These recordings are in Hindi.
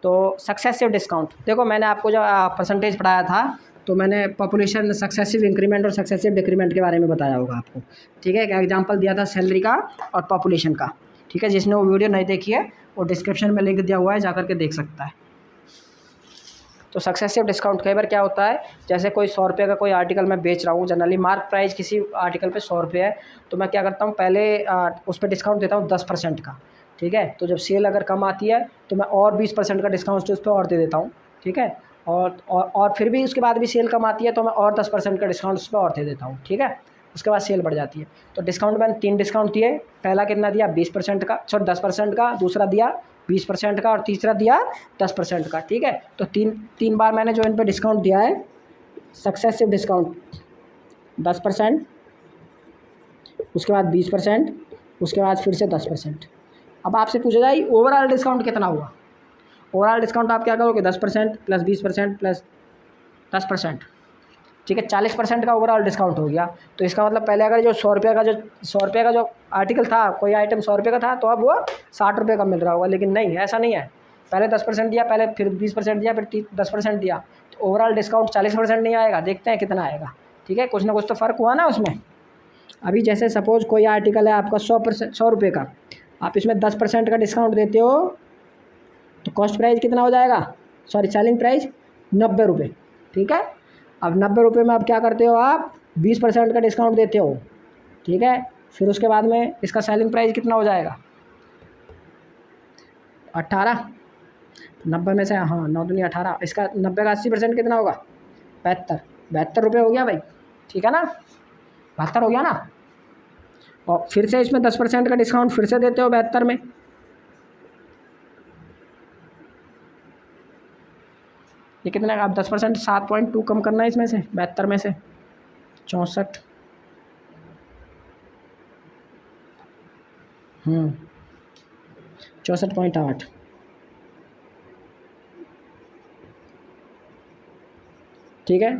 तो सक्सेसिव डिस्काउंट, देखो मैंने आपको जो परसेंटेज पढ़ाया था, तो मैंने पॉपुलेशन सक्सेसिव इंक्रीमेंट और सक्सेसिव डिक्रीमेंट के बारे में बताया होगा आपको, ठीक है। एक एग्जांपल दिया था सैलरी का और पॉपुलेशन का, ठीक है। जिसने वो वीडियो नहीं देखी है वो डिस्क्रिप्शन में लिंक दिया हुआ है, जाकर के देख सकता है। तो सक्सेसिव डिस्काउंट कई बार क्या होता है, जैसे कोई 100 रुपये का कोई आर्टिकल मैं बेच रहा हूँ, जनरली मार्क प्राइस किसी आर्टिकल पे 100 रुपये है, तो मैं क्या करता हूँ, पहले उस पर डिस्काउंट देता हूँ 10% का, ठीक है। तो जब सेल अगर कम आती है तो मैं और 20% का डिस्काउंट उस पर और दे देता हूँ, ठीक है। और फिर भी उसके बाद भी सेल कम आती है तो मैं और 10% का डिस्काउंट उस पर और दे देता हूँ, ठीक है। उसके बाद सेल बढ़ जाती है। तो डिस्काउंट मैंने 3 डिस्काउंट दिए, पहला कितना दिया 20% का, सॉरी 10% का, दूसरा दिया 20% का और तीसरा दिया 10% का, ठीक है। तो तीन बार मैंने जो इन पे डिस्काउंट दिया है, सक्सेसिव डिस्काउंट 10%, उसके बाद 20%, उसके बाद फिर से 10%। अब आपसे पूछा जाए ओवरऑल डिस्काउंट कितना हुआ, ओवरऑल डिस्काउंट आप क्या करोगे, 10% प्लस 20% प्लस 10%, ठीक है, 40% का ओवरऑल डिस्काउंट हो गया। तो इसका मतलब पहले अगर जो 100 रुपये का जो आर्टिकल था, कोई आइटम 100 रुपये का था, तो अब वो 60 रुपये का मिल रहा होगा। लेकिन नहीं, ऐसा नहीं है, पहले 10% दिया, पहले फिर 20% दिया, फिर 10% दिया, तो ओवरऑल डिस्काउंट 40% नहीं आएगा। देखते हैं कितना आएगा, ठीक है। कुछ ना कुछ तो फ़र्क हुआ ना उसमें। अभी जैसे सपोज़ कोई आर्टिकल है आपका 100 रुपये का, आप इसमें 10% का डिस्काउंट देते हो, तो कॉस्ट प्राइस कितना हो जाएगा, सॉरी सेलिंग प्राइस 90 रुपये, ठीक है। अब 90 रुपये में आप क्या करते हो, आप 20% का डिस्काउंट देते हो, ठीक है। फिर उसके बाद में इसका सेलिंग प्राइस कितना हो जाएगा, 18, 90 में से, हाँ 9 दूनी 18, इसका 90 का 80% कितना होगा, 72 रुपये हो गया भाई, ठीक है ना, 72 हो गया ना। और फिर से इसमें 10% का डिस्काउंट फिर से देते हो 72 में, ये कितना का, आप 10%, 7.2 कम करना है इसमें से, 72 में से 64, 64.8, ठीक है।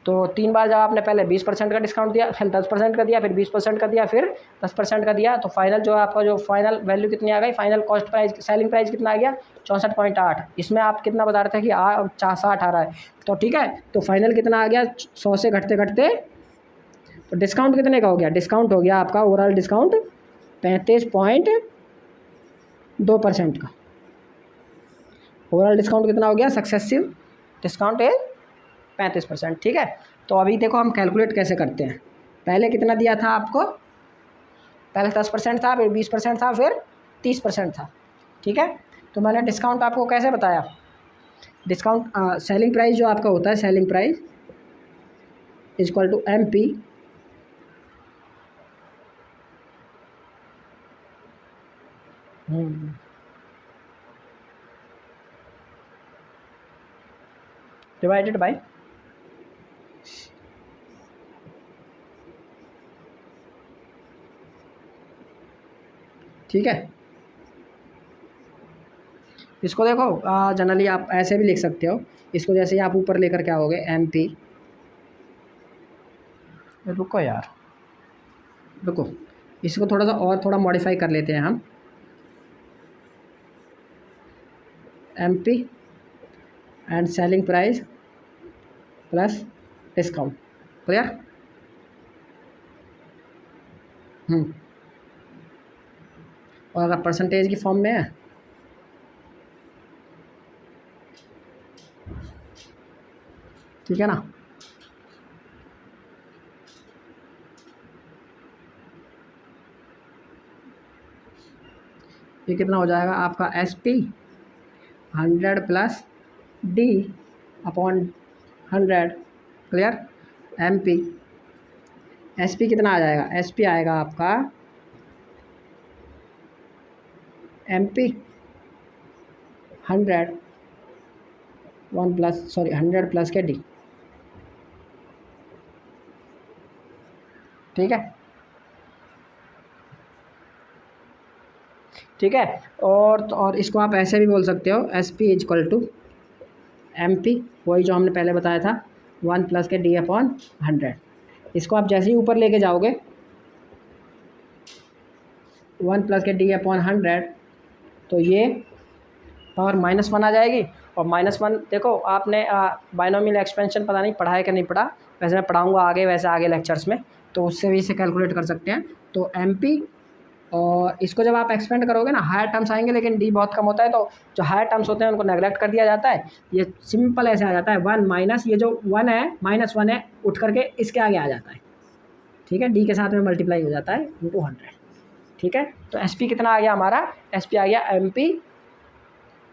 तो 3 बार जब आपने पहले 20% का डिस्काउंट दिया, फिर 10% का दिया, फिर 20% का दिया, फिर 10% का दिया, तो फाइनल जो आपका जो फाइनल वैल्यू कितनी आ गई, final cost price, selling price कितना आ गया, 64.8। इसमें आप कितना बता रहे थे कि 60 आ रहा है, तो ठीक है। तो फाइनल कितना आ गया, 100 से घटते घटते, तो डिस्काउंट कितने का हो गया, डिस्काउंट हो गया आपका ओवरऑल डिस्काउंट 35.2% का। ओवरऑल डिस्काउंट कितना हो गया, सक्सेसिव डिस्काउंट है 35%, ठीक है। तो अभी देखो हम कैलकुलेट कैसे करते हैं। पहले कितना दिया था आपको, पहले 10% था, फिर 20% था, फिर 30% था, ठीक है। तो मैंने डिस्काउंट आपको कैसे बताया, डिस्काउंट सेलिंग प्राइस जो आपका होता है, selling price is equal to MP divided by, ठीक है। इसको देखो जनरली आप ऐसे भी लिख सकते हो इसको, जैसे ही आप ऊपर लेकर क्या होगे MP, रुको यार रुको, इसको थोड़ा सा और थोड़ा मॉडिफाई कर लेते हैं हम, MP and selling price plus discount, clear. और अगर परसेंटेज की फॉर्म में है, ठीक है ना। ये कितना हो जाएगा आपका SP 100 plus D upon 100, clear. MP SP कितना आ जाएगा, SP आएगा आपका MP 100 100 प्लस के D, ठीक है, ठीक है। और इसको आप ऐसे भी बोल सकते हो, SP is equal to MP, वही जो हमने पहले बताया था, 1 प्लस के D अपॉन 100। इसको आप जैसे ही ऊपर लेके जाओगे 1 प्लस के D अपॉन 100, तो ये पावर -1 आ जाएगी। और -1 देखो आपने बाइनोमियल एक्सपेंशन पता नहीं पढ़ा है कि नहीं पढ़ा, वैसे मैं पढ़ाऊँगा आगे, वैसे आगे लेक्चर्स में, तो उससे भी इसे कैलकुलेट कर सकते हैं। तो MP, और इसको जब आप एक्सपेंड करोगे ना हायर टर्म्स आएंगे, लेकिन डी बहुत कम होता है, तो जो हायर टर्म्स होते हैं उनको नेगलेक्ट कर दिया जाता है। ये सिंपल ऐसे आ जाता है 1 माइनस ये जो 1 है -1 है उठ करके इसके आगे आ जाता है, ठीक है, डी के साथ में मल्टीप्लाई हो जाता है इंटू 100, ठीक है। तो SP कितना आ गया हमारा, SP आ गया MP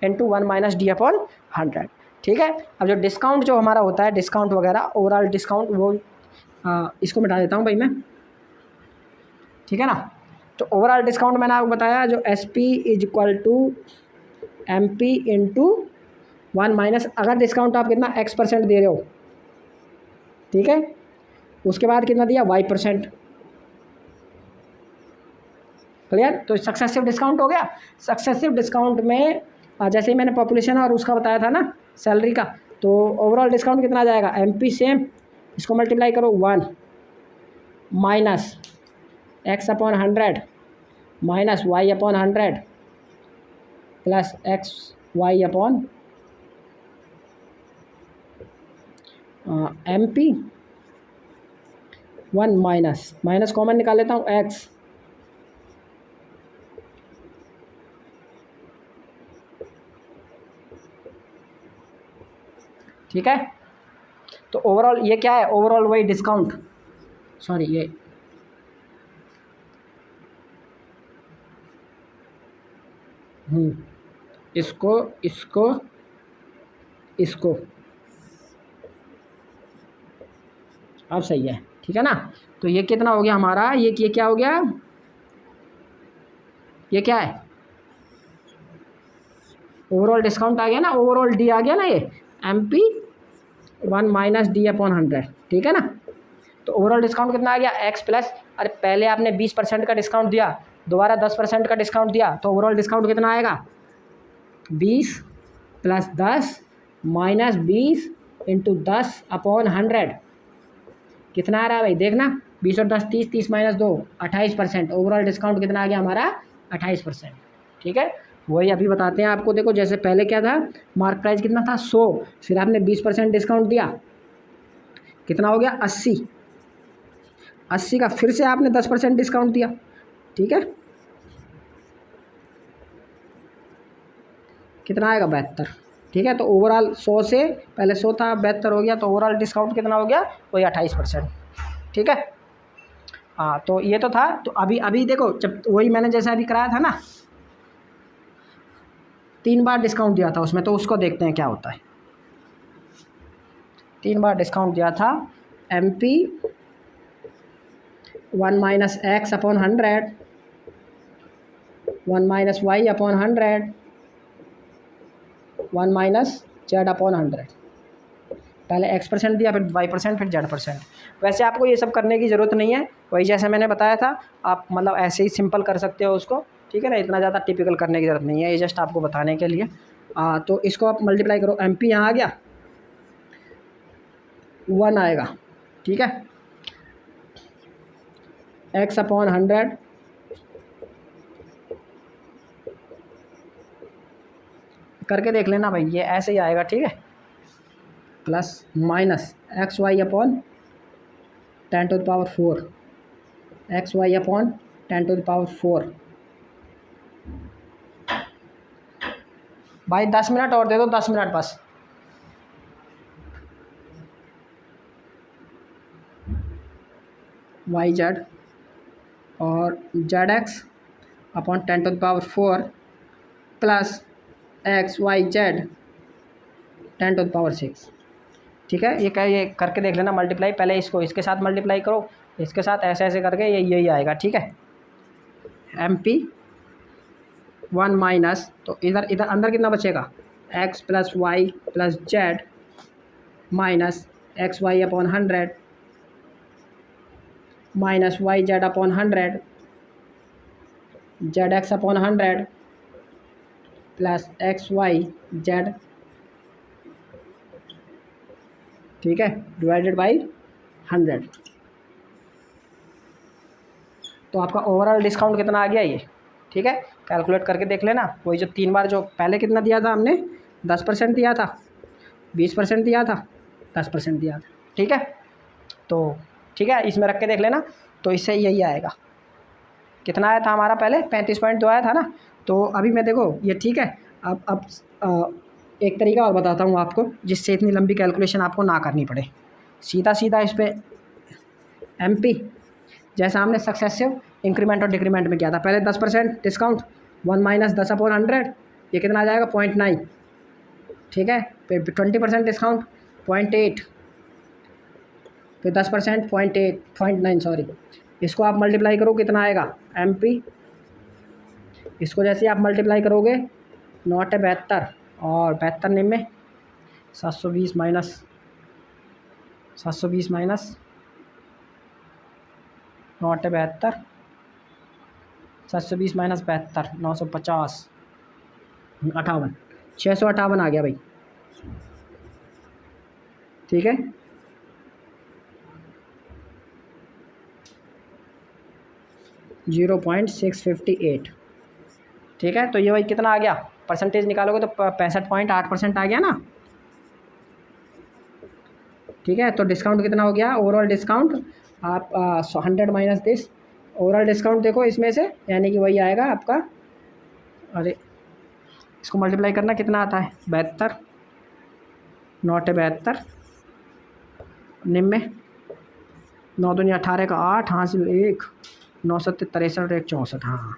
into 1 minus D upon 100, ठीक है। अब जो डिस्काउंट जो हमारा होता है, डिस्काउंट वगैरह ओवरऑल डिस्काउंट, वो इसको मिटा देता हूँ भाई मैं, ठीक है ना। तो ओवरऑल डिस्काउंट मैंने आपको बताया, जो SP is equal to MP into 1 minus, अगर डिस्काउंट आप कितना X% दे रहे हो, ठीक है, उसके बाद कितना दिया Y%, क्लियर। तो सक्सेसिव डिस्काउंट हो गया। सक्सेसिव डिस्काउंट में जैसे ही मैंने पॉपुलेशन और उसका बताया था ना सैलरी का, तो ओवरऑल डिस्काउंट कितना आ जाएगा, MP सेम, इसको मल्टीप्लाई करो 1 minus X/100 minus Y/100 plus XY/MP, MP 1 minus common निकाल लेता हूँ X, ठीक है। तो ओवरऑल ये क्या है, ओवरऑल वही डिस्काउंट, सॉरी ये इसको इसको इसको अब सही है, ठीक है ना। तो ये कितना हो गया हमारा, ये क्या हो गया, ये क्या है, ओवरऑल डिस्काउंट आ गया ना, ओवरऑल डी आ गया ना, ये MP 1 माइनस D/100, ठीक है ना। तो ओवरऑल डिस्काउंट कितना आ गया, X प्लस, अरे पहले आपने 20% का डिस्काउंट दिया, दोबारा 10% का डिस्काउंट दिया, तो ओवरऑल डिस्काउंट कितना आएगा, 20 प्लस 10 माइनस 20 इंटू 10/100, कितना आ रहा है भाई देखना, 20 और 10 30, 30 माइनस 2 28%। ओवरऑल डिस्काउंट कितना आ गया हमारा 28%, ठीक है। वही अभी बताते हैं आपको, देखो जैसे पहले क्या था, मार्क प्राइस कितना था 100, फिर आपने 20% डिस्काउंट दिया, कितना हो गया 80, 80 का फिर से आपने 10% डिस्काउंट दिया, ठीक है, कितना आएगा 72, ठीक है। तो ओवरऑल 100 से पहले 100 था, 72 हो गया, तो ओवरऑल डिस्काउंट कितना हो गया, वही 28%, ठीक है। हाँ तो ये तो था। तो अभी देखो, जब वही मैंने जैसे अभी कराया था ना, 3 बार डिस्काउंट दिया था उसमें, तो उसको देखते हैं क्या होता है। 3 बार डिस्काउंट दिया था, MP 1 minus X/100 1 minus Y/100 1 minus Z/100, पहले X% दिया, फिर Y%, फिर Z%। वैसे आपको ये सब करने की ज़रूरत नहीं है, वही जैसे मैंने बताया था, आप मतलब ऐसे ही सिंपल कर सकते हो उसको, ठीक है ना, इतना ज़्यादा टिपिकल करने की ज़रूरत नहीं है, ये जस्ट आपको बताने के लिए। तो इसको आप मल्टीप्लाई करो, MP यहाँ आ गया 1 आएगा, ठीक है, X/100 करके देख लेना भाई, ये ऐसे ही आएगा, ठीक है, प्लस माइनस XY/10⁴ XY/10⁴। भाई 10 मिनट और दे दो, 10 मिनट बस। YZ और ZX/10⁴ प्लस XYZ 10⁶, ठीक है। ये करके देख लेना मल्टीप्लाई, पहले इसको इसके साथ मल्टीप्लाई करो, इसके साथ ऐसे ऐसे करके यही आएगा, ठीक है। MP 1 माइनस, तो इधर अंदर कितना बचेगा, X plus Y plus Z minus XY/100 minus YZ/100 ZX/100 plus XYZ, ठीक है, डिवाइडेड बाई 100। तो आपका ओवरऑल डिस्काउंट कितना आ गया ये, ठीक है। कैलकुलेट करके देख लेना। वही जो 3 बार, जो पहले कितना दिया था हमने, 10% दिया था, 20% दिया था, 10% दिया था। ठीक है, तो ठीक है, इसमें रख के देख लेना। तो इससे यही आएगा। कितना आया था हमारा पहले, 35.2 आया था ना। तो अभी मैं देखो ये ठीक है। अब एक तरीका और बताता हूँ आपको, जिससे इतनी लंबी कैलकुलेशन आपको ना करनी पड़े। सीधा सीधा इस पर MP, जैसा हमने सक्सेसिव इंक्रीमेंट और डिक्रीमेंट में किया था। पहले 10% डिस्काउंट, 1 माइनस 10/100, ये कितना आ जाएगा, 0.9। ठीक है, फिर 20% डिस्काउंट, 0.8, फिर 10% 0.9 सॉरी। इसको आप मल्टीप्लाई करो, कितना आएगा, MP। इसको जैसे आप मल्टीप्लाई करोगे, 9×72 और 72 में 720 माइनस 9×72, 720 माइनस 72, 950, 58, 658 आ गया भाई। ठीक है, $0.658। ठीक है, तो ये भाई कितना आ गया, परसेंटेज निकालोगे तो 65.8% आ गया ना। ठीक है, तो डिस्काउंट कितना हो गया, ओवरऑल डिस्काउंट आप 100 माइनस दिस, ओवरऑल डिस्काउंट देखो इसमें से, यानी कि वही आएगा आपका, अरे इसको मल्टीप्लाई करना, कितना आता है, 72, 9×72, 9 दूनी 18 का 8, हासिल 1, 9 7 63, 1 64, हाँ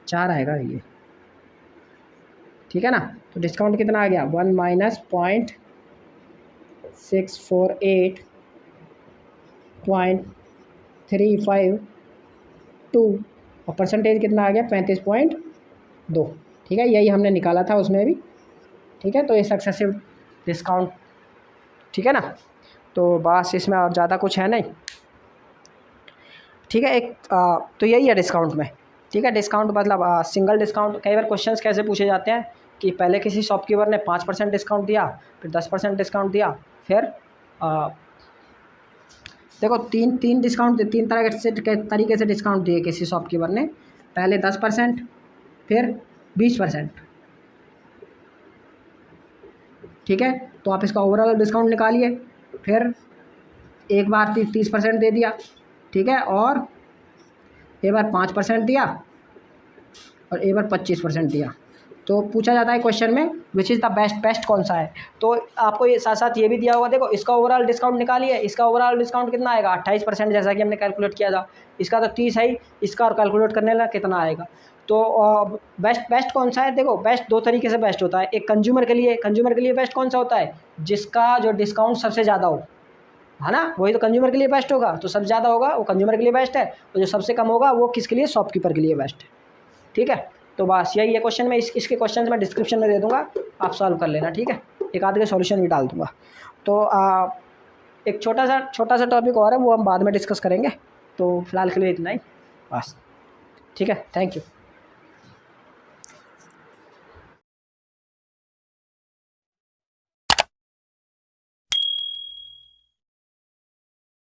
4 आएगा ये। ठीक है ना, तो डिस्काउंट कितना आ गया, 1 माइनस 0.648.352 और परसेंटेज कितना आ गया, 35.2। ठीक है, यही हमने निकाला था उसमें भी। ठीक है, तो ये सक्सेसिव डिस्काउंट। ठीक है ना, तो बस इसमें और ज़्यादा कुछ है नहीं। ठीक है, तो यही है डिस्काउंट में। ठीक है, डिस्काउंट मतलब सिंगल डिस्काउंट। कई बार क्वेश्चंस कैसे पूछे जाते हैं कि पहले किसी शॉपकीपर ने 5% डिस्काउंट दिया, फिर 10% डिस्काउंट दिया, फिर देखो तीन डिस्काउंट, 3 तरीके से डिस्काउंट दिए किसी शॉपकीपर ने। पहले 10%, फिर 20%। ठीक है, तो आप इसका ओवरऑल डिस्काउंट निकालिए। फिर एक बार 30% दे दिया, ठीक है, और एक बार 5% दिया, और एक बार 25% दिया। तो पूछा जाता है क्वेश्चन में विच इज़ द बेस्ट कौन सा है। तो आपको ये साथ साथ ये भी दिया होगा, देखो इसका ओवरऑल डिस्काउंट निकालिए। इसका ओवरऑल डिस्काउंट कितना आएगा, 28%, जैसा कि हमने कैलकुलेट किया था। इसका तो 30 है ही, इसका और कैलकुलेट करने लगा कितना आएगा। तो बेस्ट कौन सा है, देखो बेस्ट 2 तरीके से बेस्ट होता है। एक कंज्यूमर के लिए बेस्ट कौन सा होता है, जिसका जो डिस्काउंट सबसे ज़्यादा हो, है ना, वही तो कंज्यूमर के लिए बेस्ट होगा। तो सबसे ज़्यादा होगा वो कंज्यूमर के लिए बेस्ट है, और जो सबसे कम होगा वो किसके लिए, शॉपकीपर के लिए बेस्ट है। ठीक है, तो बस यही है क्वेश्चन में। इसके क्वेश्चन मैं डिस्क्रिप्शन में दे दूंगा, आप सॉल्व कर लेना। ठीक है, एक आधे के सॉल्यूशन भी डाल दूंगा। तो एक छोटा सा टॉपिक और है, वो हम बाद में डिस्कस करेंगे। तो फिलहाल के लिए इतना ही बस। ठीक है, थैंक यू।